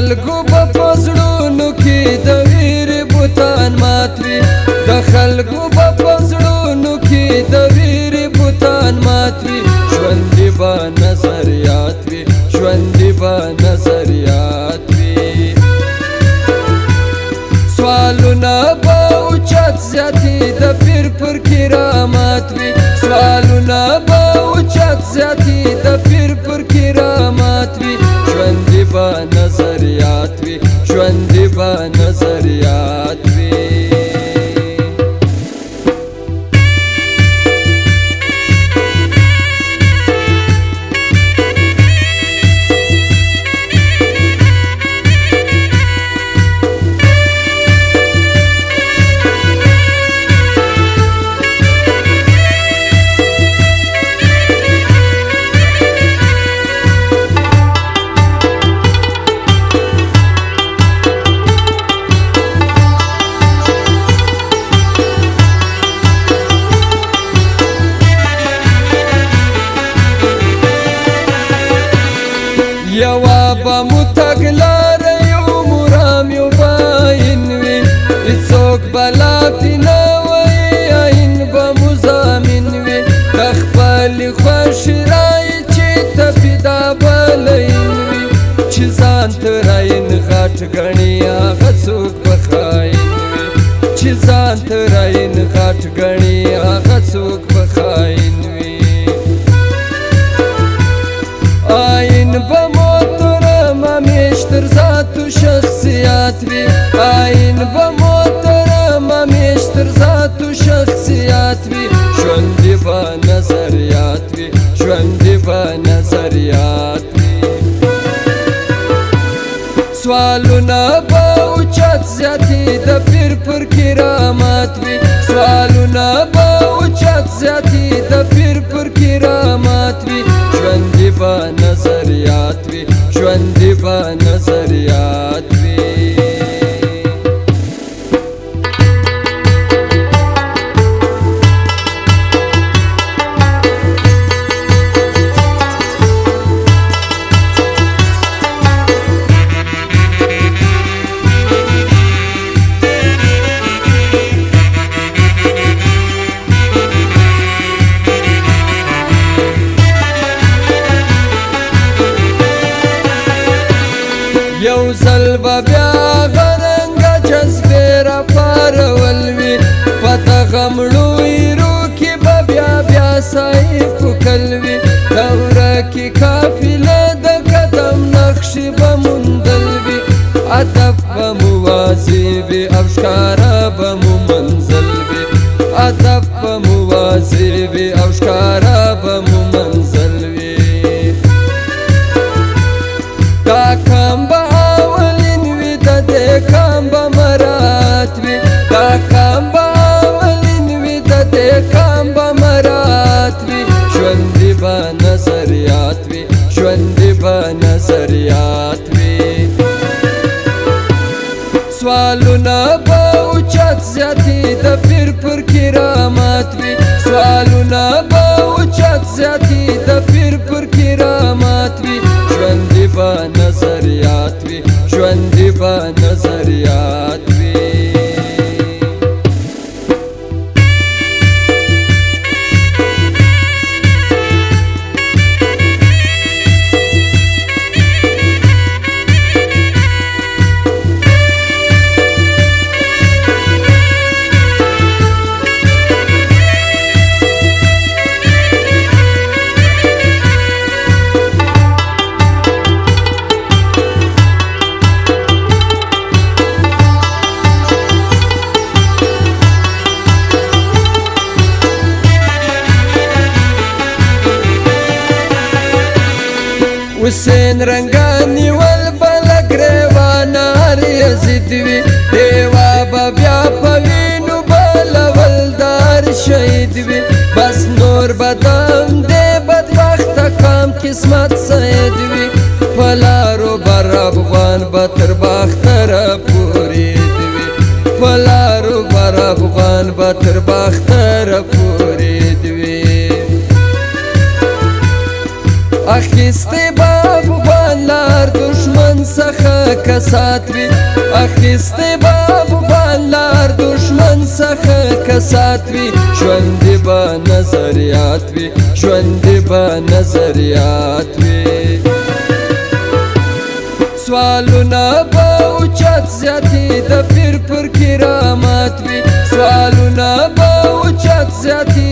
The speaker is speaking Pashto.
خلقو په زړونو کې د ویرې بوتان مات وي د خلقو په زړونو کې د ویرې بوتان مات وي ژوندي به نظریات وي ژوندي به نظریات وي سوالونه به اوچت زیاتې د پیر پر کرامات وي سوالونه به اوچت زیاتې د پیر پر کرامات وي ژوندي به نظریات وي ژوندي به نظریات وي یوا به مو تګلاره یو مرام یو باین وي هېڅوک به لافې نه وایي آیین به مو ضامن وي د خپلې خوښې رایې چې ته فدا به لین وي چې ځان ته راین غټ ګڼي هغه څوک به خاین وي چې ځان ته راین غټ ګڼي هغه څوک به خاین وي آیین به محترم همیش تر ذات و شخصیت وي آیین به محترم همیش تر ذات و شخصیت وي ژوندي به نظریات وي ژوندي به نظریات وي سوالونه به اوچت زیاتې د پیر پر کرامات وي سوالونه به اوچت زیاتې د پیر پر کرامات وي ژوندي به نظریات وي ژوندي به نظریات وي یو ځل به بیا غرنګه جذبې راپارول وي په دغه مړو ایرو کې به بیا سایې پوکل وي دوره کې قافله د قدم نقشې به موندل وي ادب به مو واضح وي او ښکاره به مو منزل وي ادب به مو واضح وي او ښکاره به مو منزل وي دا کام به کام به مرات وي دا کام به اولین وي د دې کام به مرات وي ژوندي به نظریات وي ژوندي به نظریات وي سوالونه به اوچت زیاتې د پیر پر کرامات وي سوالونه به اوچت زیاتې د پیر پر کرامات وي ژوندي به نظریات وي ژوندي به نظریات وي حسین رنګه نیول بله ګریوانه هر یزید وي دیوا به بیا په وینو بلول د هر شهید وي بس نور به د همدې بدبخته کام قسمت سید وي په لارو بر افغان به تر باختره پورید وي په لارو بر افغان به تر باختره پورید وي اخیستی به افغان لار دشمن څخه کسات وي اخیستې به افغانلار دشمن څخه کسات وي ژوندې به نظریات وي ژوندې به نظریات وي سوالونه به اوچت زیاتې د پیر پر کرامات وي سوالونه به اوچت زیاتې